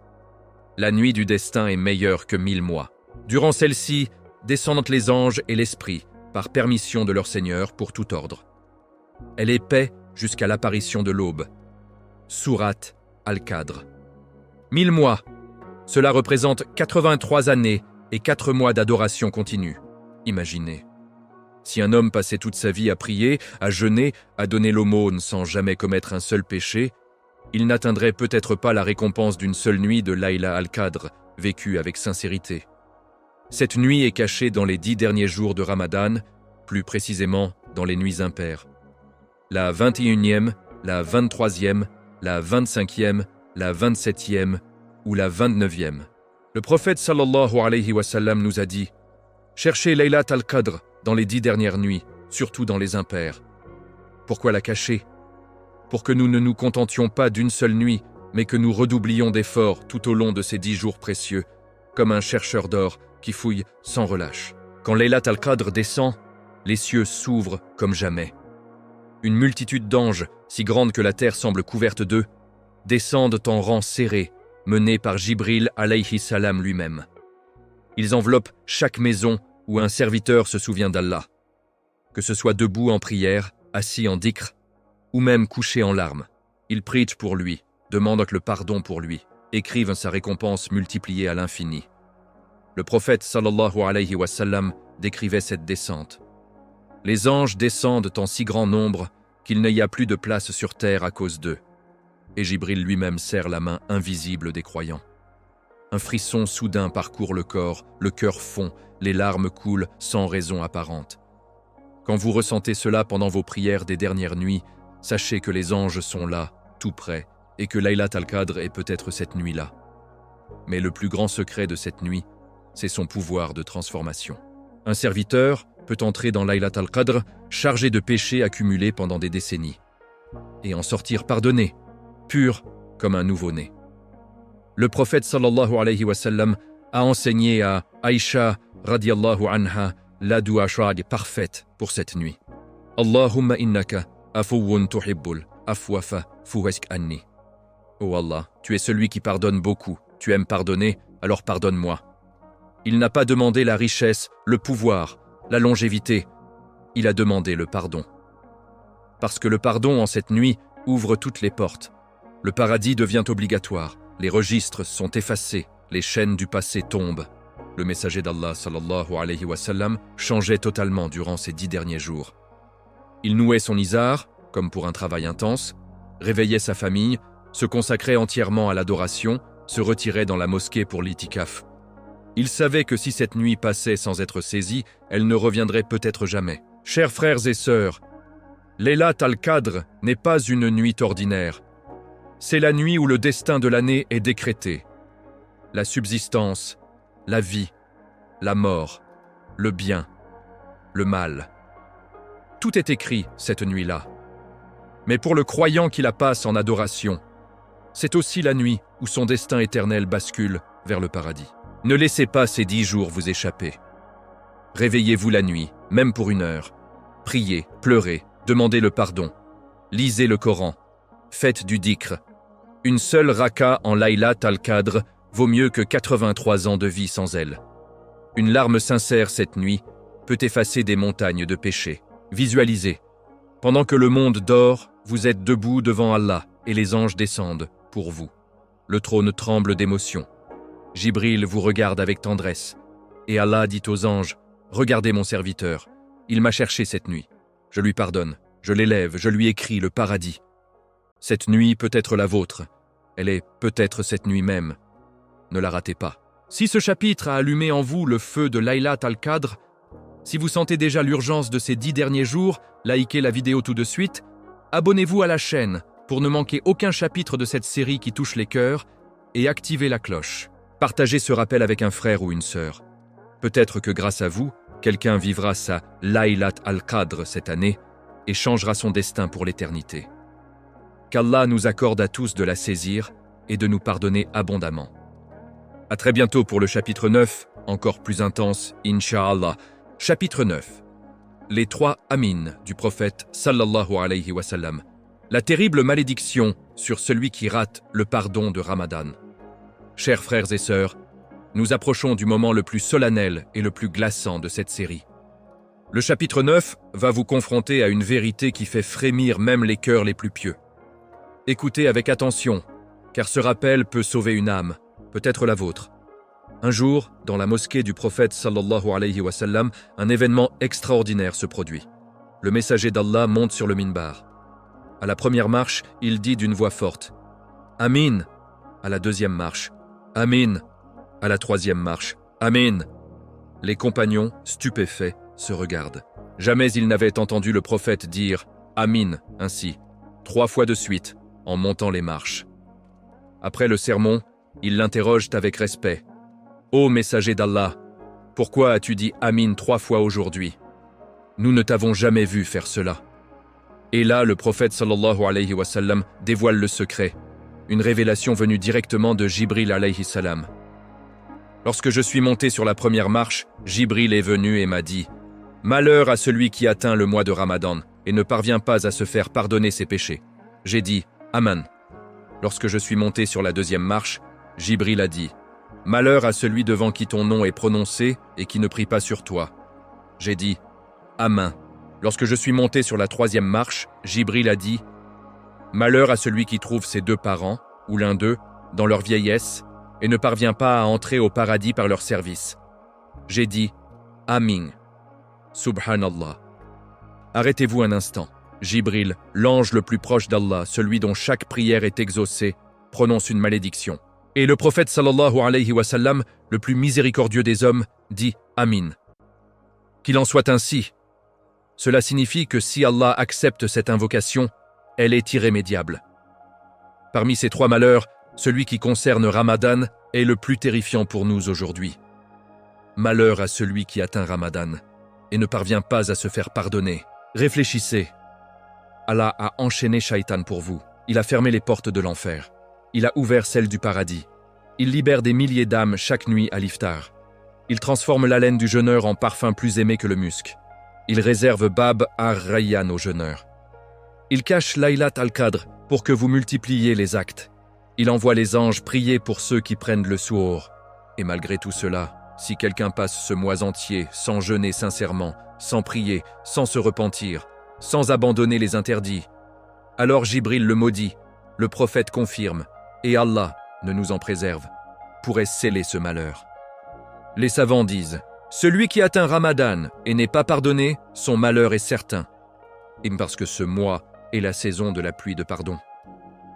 La nuit du destin est meilleure que 1000 mois. Durant celle-ci, descendent les anges et l'esprit, par permission de leur Seigneur pour tout ordre. Elle est paix jusqu'à l'apparition de l'aube. Sourate al-Qadr. 1000 mois, cela représente 83 années et 4 mois d'adoration continue. Imaginez. Si un homme passait toute sa vie à prier, à jeûner, à donner l'aumône sans jamais commettre un seul péché, il n'atteindrait peut-être pas la récompense d'une seule nuit de Laylat al-Qadr, vécue avec sincérité. Cette nuit est cachée dans les 10 derniers jours de Ramadan, plus précisément dans les nuits impaires. La 21e, la 23e, la 25e, la 27e ou la 29e. Le prophète sallallahu alayhi wa sallam nous a dit « Cherchez Laylat al-Qadr dans les 10 dernières nuits, surtout dans les impairs. » Pourquoi la cacher? Pour que nous ne nous contentions pas d'une seule nuit, mais que nous redoublions d'efforts tout au long de ces 10 jours précieux, comme un chercheur d'or qui fouille sans relâche. Quand Laylat al-Qadr descend, les cieux s'ouvrent comme jamais. Une multitude d'anges, si grande que la terre semble couverte d'eux, descendent en rang serré, menés par Jibril alayhi salam lui-même. Ils enveloppent chaque maison où un serviteur se souvient d'Allah. Que ce soit debout en prière, assis en dhikr, ou même couché en larmes, ils prient pour lui, demandent le pardon pour lui, écrivent sa récompense multipliée à l'infini. Le prophète sallallahu alayhi wa sallam décrivait cette descente. Les anges descendent en si grand nombre qu'il n'y a plus de place sur terre à cause d'eux. Et Jibril lui-même serre la main invisible des croyants. Un frisson soudain parcourt le corps, le cœur fond, les larmes coulent sans raison apparente. Quand vous ressentez cela pendant vos prières des dernières nuits, sachez que les anges sont là, tout près, et que Laylat al-Qadr est peut-être cette nuit-là. Mais le plus grand secret de cette nuit, c'est son pouvoir de transformation. Un serviteur peut entrer dans Laylat al-Qadr chargé de péchés accumulés pendant des décennies, et en sortir pardonné, pur comme un nouveau-né. Le prophète sallallahu alayhi wa sallam a enseigné à Aïcha radiallahu anha la doua parfaite pour cette nuit. Allahumma innaka afuwun tuhibbul afwafa fuwesk anni. Oh Allah, tu es celui qui pardonne beaucoup, tu aimes pardonner, alors pardonne-moi. Il n'a pas demandé la richesse, le pouvoir, la longévité, il a demandé le pardon. Parce que le pardon en cette nuit ouvre toutes les portes. Le paradis devient obligatoire, les registres sont effacés, les chaînes du passé tombent. Le messager d'Allah sallallahu alayhi wa sallam changeait totalement durant ces 10 derniers jours. Il nouait son izar, comme pour un travail intense, réveillait sa famille, se consacrait entièrement à l'adoration, se retirait dans la mosquée pour l'itikaf. Il savait que si cette nuit passait sans être saisie, elle ne reviendrait peut-être jamais. Chers frères et sœurs, Laylat al-Qadr n'est pas une nuit ordinaire. C'est la nuit où le destin de l'année est décrété. La subsistance, la vie, la mort, le bien, le mal. Tout est écrit cette nuit-là. Mais pour le croyant qui la passe en adoration, c'est aussi la nuit où son destin éternel bascule vers le paradis. Ne laissez pas ces 10 jours vous échapper. Réveillez-vous la nuit, même pour 1 heure. priez, pleurez, demandez le pardon. Lisez le Coran. Faites du dhikr. Une seule raka en Laylat al-Qadr vaut mieux que 83 ans de vie sans elle. Une larme sincère cette nuit peut effacer des montagnes de péchés. Visualisez. Pendant que le monde dort, vous êtes debout devant Allah et les anges descendent pour vous. Le trône tremble d'émotion. Jibril vous regarde avec tendresse. Et Allah dit aux anges, « Regardez mon serviteur, il m'a cherché cette nuit. Je lui pardonne, je l'élève, je lui écris le paradis. Cette nuit peut être la vôtre. Elle est peut-être cette nuit même. Ne la ratez pas. » Si ce chapitre a allumé en vous le feu de Laylat al-Qadr, si vous sentez déjà l'urgence de ces 10 derniers jours, likez la vidéo tout de suite, abonnez-vous à la chaîne pour ne manquer aucun chapitre de cette série qui touche les cœurs et activez la cloche. Partagez ce rappel avec un frère ou une sœur. Peut-être que grâce à vous, quelqu'un vivra sa Laylat al-Qadr cette année et changera son destin pour l'éternité. Qu'Allah nous accorde à tous de la saisir et de nous pardonner abondamment. À très bientôt pour le chapitre 9, encore plus intense, Inch'Allah. Chapitre 9. Les 3 Amin du prophète sallallahu alayhi wa sallam. La terrible malédiction sur celui qui rate le pardon de Ramadan. Chers frères et sœurs, nous approchons du moment le plus solennel et le plus glaçant de cette série. Le chapitre 9 va vous confronter à une vérité qui fait frémir même les cœurs les plus pieux. Écoutez avec attention, car ce rappel peut sauver une âme, peut-être la vôtre. Un jour, dans la mosquée du prophète sallallahu alayhi wa sallam, un événement extraordinaire se produit. Le messager d'Allah monte sur le minbar. À la première marche, il dit d'une voix forte « Amin » à la deuxième marche « Amin » à la troisième marche « Amin » Les compagnons, stupéfaits, se regardent. Jamais ils n'avaient entendu le prophète dire « Amin » ainsi, 3 fois de suite, en montant les marches. Après le sermon, ils l'interrogent avec respect. « Ô messager d'Allah, pourquoi as-tu dit Amin 3 fois aujourd'hui? Nous ne t'avons jamais vu faire cela. » Et là, le prophète sallallahu alayhi wa sallam dévoile le secret, une révélation venue directement de Jibril alayhi salam. Lorsque je suis monté sur la première marche, Jibril est venu et m'a dit « Malheur à celui qui atteint le mois de Ramadan et ne parvient pas à se faire pardonner ses péchés. » J'ai dit « Aman ». Lorsque je suis monté sur la deuxième marche, Jibril a dit « Malheur à celui devant qui ton nom est prononcé et qui ne prie pas sur toi. » J'ai dit « Amen ». Lorsque je suis monté sur la troisième marche, Jibril a dit « Malheur à celui qui trouve ses 2 parents, ou l'un d'eux, dans leur vieillesse, et ne parvient pas à entrer au paradis par leur service. » J'ai dit « Amin ». Subhanallah. Arrêtez-vous un instant. Jibril, l'ange le plus proche d'Allah, celui dont chaque prière est exaucée, prononce une malédiction. Et le prophète sallallahu alayhi wa sallam, le plus miséricordieux des hommes, dit « Amin ». Qu'il en soit ainsi. Cela signifie que si Allah accepte cette invocation, elle est irrémédiable. Parmi ces 3 malheurs, celui qui concerne Ramadan est le plus terrifiant pour nous aujourd'hui. Malheur à celui qui atteint Ramadan et ne parvient pas à se faire pardonner. Réfléchissez. Allah a enchaîné Shaitan pour vous. Il a fermé les portes de l'enfer. Il a ouvert celles du paradis. Il libère des milliers d'âmes chaque nuit à l'iftar. Il transforme l'haleine du jeûneur en parfum plus aimé que le musc. Il réserve Bab ar-Rayyan aux jeûneurs. Il cache Laylat al-Qadr pour que vous multipliez les actes. Il envoie les anges prier pour ceux qui prennent le suhour. Et malgré tout cela, si quelqu'un passe ce mois entier sans jeûner sincèrement, sans prier, sans se repentir, sans abandonner les interdits, alors Jibril le maudit, le prophète confirme, et Allah, ne nous en préserve, pourrait sceller ce malheur. Les savants disent « Celui qui atteint Ramadan et n'est pas pardonné, son malheur est certain. » Et parce que ce mois est la saison de la pluie de pardon.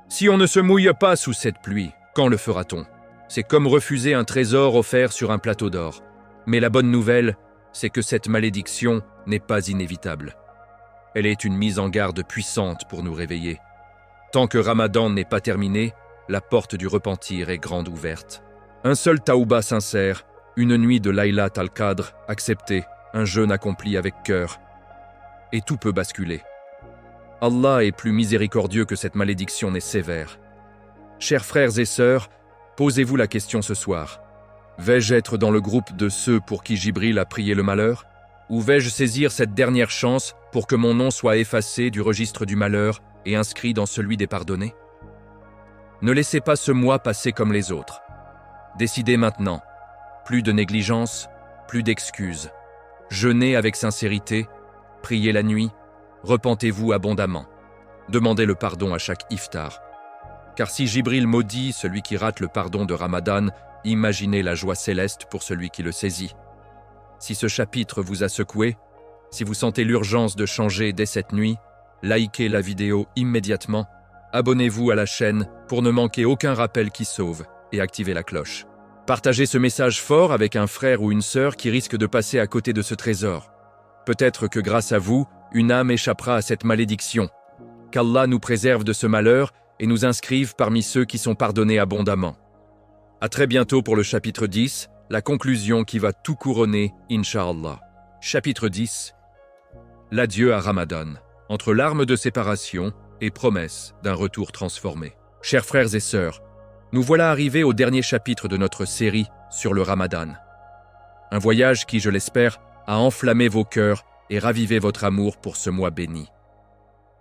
Si on ne se mouille pas sous cette pluie, quand le fera-t-on? C'est comme refuser un trésor offert sur un plateau d'or. Mais la bonne nouvelle, c'est que cette malédiction n'est pas inévitable. Elle est une mise en garde puissante pour nous réveiller. Tant que Ramadan n'est pas terminé, la porte du repentir est grande ouverte. Un seul taouba sincère, une nuit de Laylat al-Qadr acceptée, un jeûne accompli avec cœur. Et tout peut basculer. Allah est plus miséricordieux que cette malédiction n'est sévère. Chers frères et sœurs, posez-vous la question ce soir. Vais-je être dans le groupe de ceux pour qui Jibril a prié le malheur? Ou vais-je saisir cette dernière chance pour que mon nom soit effacé du registre du malheur et inscrit dans celui des pardonnés? Ne laissez pas ce mois passer comme les autres. Décidez maintenant. Plus de négligence, plus d'excuses. Jeûnez avec sincérité, priez la nuit, repentez-vous abondamment. Demandez le pardon à chaque iftar. Car si Jibril maudit celui qui rate le pardon de Ramadan, imaginez la joie céleste pour celui qui le saisit. Si ce chapitre vous a secoué, si vous sentez l'urgence de changer dès cette nuit, likez la vidéo immédiatement, abonnez-vous à la chaîne pour ne manquer aucun rappel qui sauve et activez la cloche. Partagez ce message fort avec un frère ou une sœur qui risque de passer à côté de ce trésor. Peut-être que grâce à vous, une âme échappera à cette malédiction. Qu'Allah nous préserve de ce malheur et nous inscrive parmi ceux qui sont pardonnés abondamment. À très bientôt pour le chapitre 10, la conclusion qui va tout couronner, Inch'Allah. Chapitre 10. L'adieu à Ramadan, entre larmes de séparation et promesse d'un retour transformé. Chers frères et sœurs, nous voilà arrivés au dernier chapitre de notre série sur le Ramadan. Un voyage qui, je l'espère, a enflammé vos cœurs et ravivé votre amour pour ce mois béni.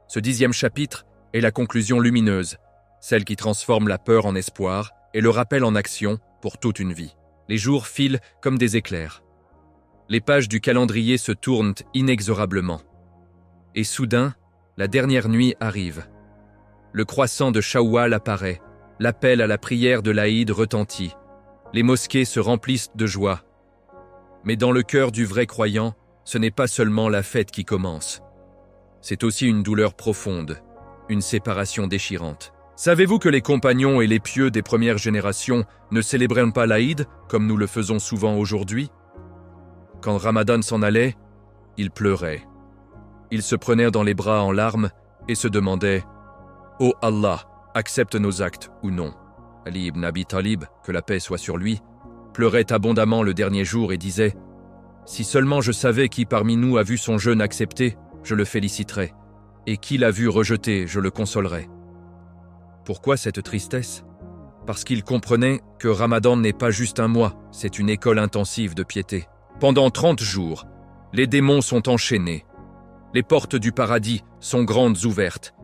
Ce 10e chapitre est la conclusion lumineuse, celle qui transforme la peur en espoir et le rappel en action pour toute une vie. Les jours filent comme des éclairs. Les pages du calendrier se tournent inexorablement. Et soudain, la dernière nuit arrive. Le croissant de Shawwal apparaît, l'appel à la prière de l'Aïd retentit. Les mosquées se remplissent de joie. Mais dans le cœur du vrai croyant, ce n'est pas seulement la fête qui commence. C'est aussi une douleur profonde, une séparation déchirante. Savez-vous que les compagnons et les pieux des premières générations ne célébraient pas l'Aïd comme nous le faisons souvent aujourd'hui? Quand Ramadan s'en allait, ils pleuraient. Ils se prenaient dans les bras en larmes et se demandaient « Oh Allah, accepte nos actes ou non ?» Ali ibn Abi Talib, que la paix soit sur lui, pleurait abondamment le dernier jour et disait « Si seulement je savais qui parmi nous a vu son jeûne accepté, je le féliciterais, et qui l'a vu rejeté, je le consolerais. » Pourquoi cette tristesse? Parce qu'il comprenait que Ramadan n'est pas juste un mois, c'est une école intensive de piété. Pendant 30 jours, les démons sont enchaînés. Les portes du paradis sont grandes ouvertes.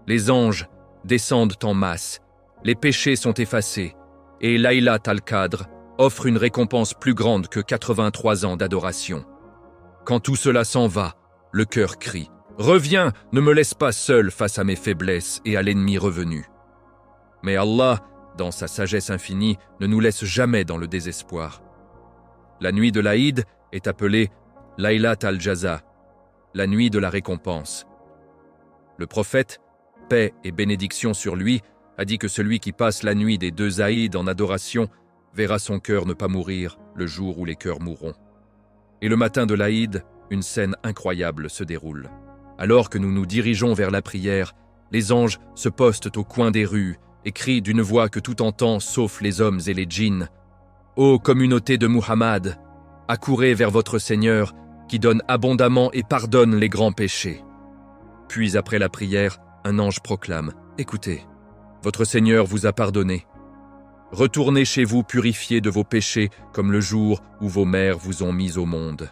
Les anges descendent en masse. Les péchés sont effacés. Et Laylat al-Qadr offre une récompense plus grande que 83 ans d'adoration. Quand tout cela s'en va, le cœur crie « Reviens, ne me laisse pas seul face à mes faiblesses et à l'ennemi revenu. » Mais Allah, dans sa sagesse infinie, ne nous laisse jamais dans le désespoir. La nuit de l'Aïd est appelée Laylat al-Jaza, la nuit de la récompense. Le prophète, paix et bénédiction sur lui, a dit que celui qui passe la nuit des 2 Aïd en adoration verra son cœur ne pas mourir le jour où les cœurs mourront. Et le matin de l'Aïd, une scène incroyable se déroule. Alors que nous nous dirigeons vers la prière, les anges se postent au coin des rues et crient d'une voix que tout entend sauf les hommes et les djinns. « Ô communauté de Muhammad, accourez vers votre Seigneur qui donne abondamment et pardonne les grands péchés. » Puis après la prière, un ange proclame « Écoutez, votre Seigneur vous a pardonné. Retournez chez vous purifiés de vos péchés comme le jour où vos mères vous ont mis au monde. »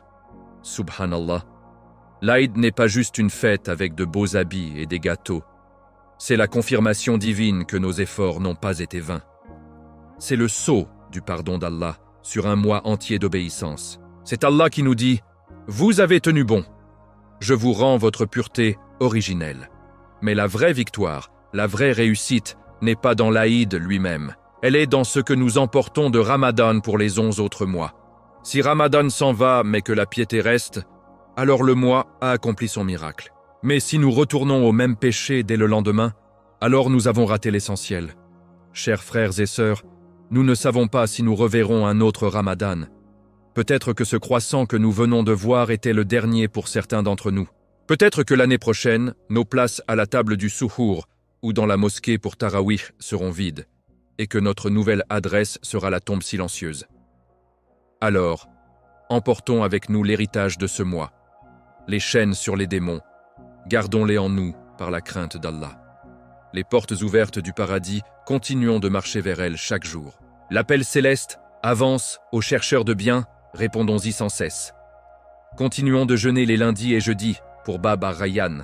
Subhanallah. L'Aïd n'est pas juste une fête avec de beaux habits et des gâteaux. C'est la confirmation divine que nos efforts n'ont pas été vains. C'est le sceau du pardon d'Allah sur un mois entier d'obéissance. C'est Allah qui nous dit « Vous avez tenu bon. Je vous rends votre pureté originelle. » Mais la vraie victoire, la vraie réussite n'est pas dans l'Aïd lui-même. Elle est dans ce que nous emportons de Ramadan pour les 11 autres mois. Si Ramadan s'en va mais que la piété reste, alors le mois a accompli son miracle. Mais si nous retournons au même péché dès le lendemain, alors nous avons raté l'essentiel. Chers frères et sœurs, nous ne savons pas si nous reverrons un autre Ramadan. Peut-être que ce croissant que nous venons de voir était le dernier pour certains d'entre nous. Peut-être que l'année prochaine, nos places à la table du Suhour ou dans la mosquée pour Tarawih seront vides, et que notre nouvelle adresse sera la tombe silencieuse. Alors, emportons avec nous l'héritage de ce mois, les chaînes sur les démons, gardons-les en nous par la crainte d'Allah. Les portes ouvertes du paradis, continuons de marcher vers elles chaque jour. L'appel céleste avance aux chercheurs de biens, répondons-y sans cesse. Continuons de jeûner les lundis et jeudis, pour Bab ar-Rayyan.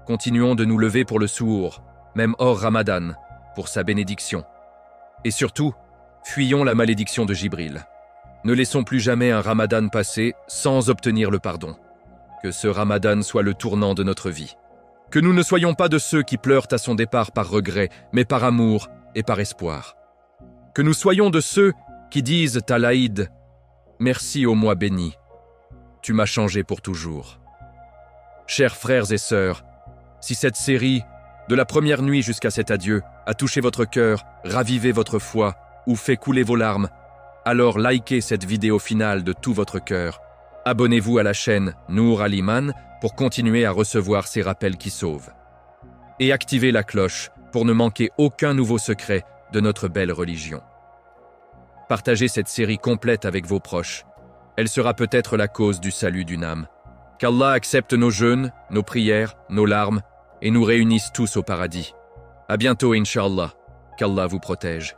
Continuons de nous lever pour le Suhour, même hors Ramadan, pour sa bénédiction. Et surtout, fuyons la malédiction de Jibril. Ne laissons plus jamais un Ramadan passer sans obtenir le pardon. Que ce Ramadan soit le tournant de notre vie. Que nous ne soyons pas de ceux qui pleurent à son départ par regret, mais par amour et par espoir. Que nous soyons de ceux qui disent à l'Aïd « Merci au mois béni, tu m'as changé pour toujours ». Chers frères et sœurs, si cette série, de la première nuit jusqu'à cet adieu, a touché votre cœur, ravivé votre foi ou fait couler vos larmes, alors likez cette vidéo finale de tout votre cœur. Abonnez-vous à la chaîne Nour Al-Iman pour continuer à recevoir ces rappels qui sauvent. Et activez la cloche pour ne manquer aucun nouveau secret de notre belle religion. Partagez cette série complète avec vos proches. Elle sera peut-être la cause du salut d'une âme. Qu'Allah accepte nos jeûnes, nos prières, nos larmes et nous réunisse tous au paradis. À bientôt, Inch'Allah. Qu'Allah vous protège.